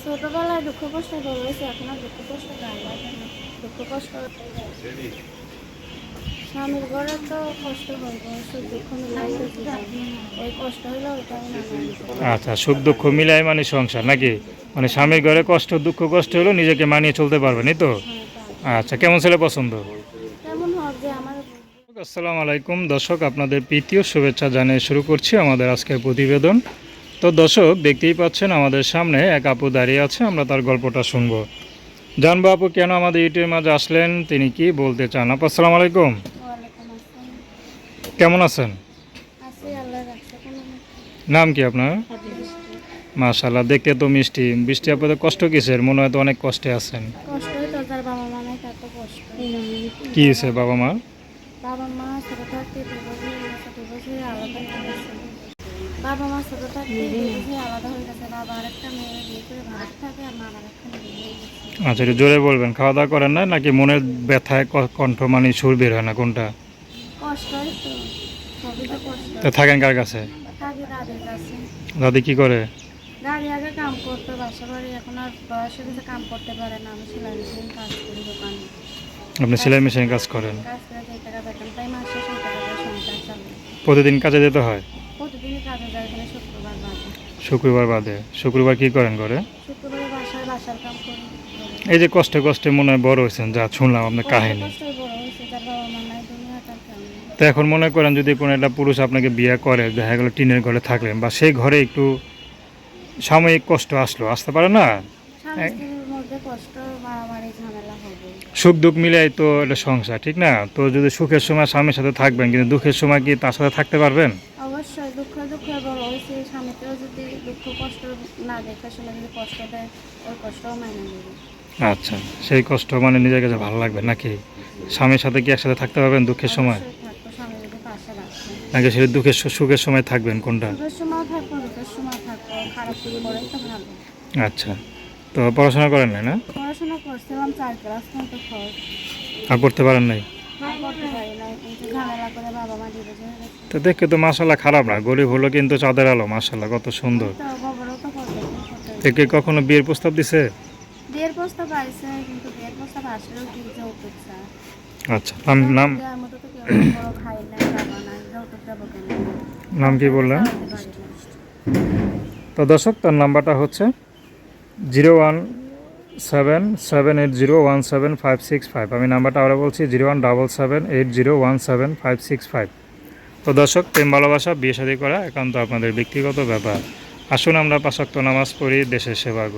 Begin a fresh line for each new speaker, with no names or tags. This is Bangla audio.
ছোটবেলায় দুঃখ কষ্ট বড় হয়েছে, এখন আর দুঃখ কষ্ট যায় না। দুঃখ কষ্ট স্বামীর ঘরে তো কষ্ট হইব, সুখ দুঃখ মিলাই তো জীবন। ওই কষ্ট হইলে ওইটা আমি মানিয়ে নিতে পারি।
আচ্ছা, সুখ দুঃখ মিলাই মানে সংসার নাকি? মানে স্বামীর ঘরে কষ্ট দুঃখ কষ্ট হলো নিজেকে মানিয়ে চলতে পারবেন, এই তো?
হ্যাঁ, তাই।
আচ্ছা, কেমন ছেলে পছন্দ?
তেমন হোক যে আমার
আসসালামু আলাইকুম দর্শক, আপনাদের প্রীতীয় শুভেচ্ছা জানিয়ে শুরু করছি আমাদের আজকের প্রতিবেদন। তো দর্শক, দেখতেই পাচ্ছেন আমাদের সামনে এক আপু দাঁড়িয়ে আছে, আমরা তার গল্পটা শুনবো, জানবো আপু কেন আমাদের ইউটিউবের মাঝে আসলেন, তিনি কি বলতে চান। আপু আসসালামু আলাইকুম,
ওয়ালাইকুম আসসালাম।
কেমন আছেন?
আছি, আল্লাহ রাখছে। কোনো
নাম কি আপনার?
বৃষ্টি
মাশাআল্লাহ, দেখতে তো মিষ্টি। বৃষ্টি আপনাদের কষ্ট কিসের? মনে হয় তো অনেক কষ্টে আছেন।
কষ্ট হইতো, যার বাবা মা নাই তার তো কষ্ট।
কি হয়েছে বাবা মা?
বাবা মা ছোট থাকতে দুবছর আলাদা হয়ে গেছে। বাবা মা ছোট থাকতে দুবছর আলাদা হয়ে গেছে। বাবা আরেকটা মেয়ে বিয়ে করে ভারত থাকে, আর মা আরেকটা মেয়ে হয়ে গেছে।
আচ্ছা, একটু জোরে বলবেন। খাওয়া দাওয়া করেন না নাকি মনের ব্যথায় কণ্ঠ মানে সুর বের হয় না, কোনটা?
কষ্ট হইতো, সবই তো কষ্ট।
তো থাকেন কার কাছে?
থাকি দাদির কাছে।
দাদি কি করে?
দাদি আগে কাম করতো বাসা বাড়ি, এখন আর বয়স হয়ে গেছে, কাম করতে পারে না। আমি সেলাই মেশিন কাজ করি দোকানে।
আপনি সেলাই মেশিনে কাজ করেন?
কাজ করে 2 টাকা বেতন পাই, মাসে 6 টাকা করে সংসার চলে।
প্রতিদিন কাজে যেতে হয়?
প্রতিদিনই কাজে যায়, এখানে শুক্রবার বাদে।
শুক্রবার বাদে? শুক্রবার কি করেন ঘরে?
শুক্রবারে বাসার কাম করি।
এই যে কষ্টে কষ্টে মনে হয় বড় হয়েছেন, যা শুনলাম আপনার
কষ্ট
কাহিনী।
কষ্টই বড় হয়েছে, যার বাবা মা নাই দুনিয়া তার কেমন।
তো এখন মনে করেন যদি কোনো একটা পুরুষ আপনাকে বিয়ে করে, দেখা গেলো টিনের ঘরে থাকলেন, বা সেই ঘরে একটু সাময়িক কষ্ট আসতে পারে না?
স্বামী স্ত্রীর মধ্যে কষ্ট, মারামারি ঝামেলা হবে।
সুখ দুঃখ মিলাই তো এটা সংসার, ঠিক না? তো যদি সুখের সময় স্বামীর সাথে থাকবেন, কিন্তু দুঃখের সময় কি তার সাথে থাকতে পারবেন?
অবশ্যই দুঃখ বড় হয়েছে, স্বামীতেও যদি দুঃখ কষ্ট না দেখে শুনে যদি কষ্ট দেয়, ওই কষ্টও মাইনে নেবে।
আচ্ছা, সেই কষ্ট মানে নিজের কাছে ভালো লাগবে নাকি? স্বামীর সাথে কি একসাথে থাকতে পারবেন দুঃখের সময়?
অবশ্যই থাকবো, স্বামী যদি পাশে রাখে।
নাকি সেই দুঃখের সুখের সময় থাকবেন, কোনটা?
সুখের সময় থাকবো, দুঃখের সময় থাকবো, খারাপ করেই তো ভালো।
আচ্ছা, তো পড়াশোনা করেন নাই না?
পড়াশোনা করছিলাম 4 ক্লাস পর্যন্ত, খরচ
আর পড়তে পারেন নাই?
আর করতে পারি না। এই যে ঝামেলা করে বাবা মা ডিভোর্স হয়ে গেছে।
তো দেখে তো মাশাল্লাহ খারাপ না, গরিব হলো কিন্তু চাঁদের আলো, মাশাল্লাহ কত সুন্দর।
তো গোবরও তো করতে
একে কখনো বিয়ের প্রস্তাব দিছে?
বিয়ের প্রস্তাব আইছে, কিন্তু বিয়ের প্রস্তাব আসলেও কি যৌতুক চায়।
আচ্ছা, নাম
দেওয়ার মতো তো কেউ বড় ভাই নাই, বাবা নাই, যৌতুক দেবো কেন?
নাম কি বললেন?
চালাতে পারি না।
তো দর্শক, তার নাম্বারটা হচ্ছে 01778017565। আমি নাম্বারটা আবার বলছি, 01778017565। তো দর্শক, প্রেম ভালোবাসা বিয়ে শাদী করা একান্ত আপনাদের ব্যক্তিগত ব্যাপার। আসুন আমরা 5 ওয়াক্ত নামাজ পড়ি, দেশের সেবা করি।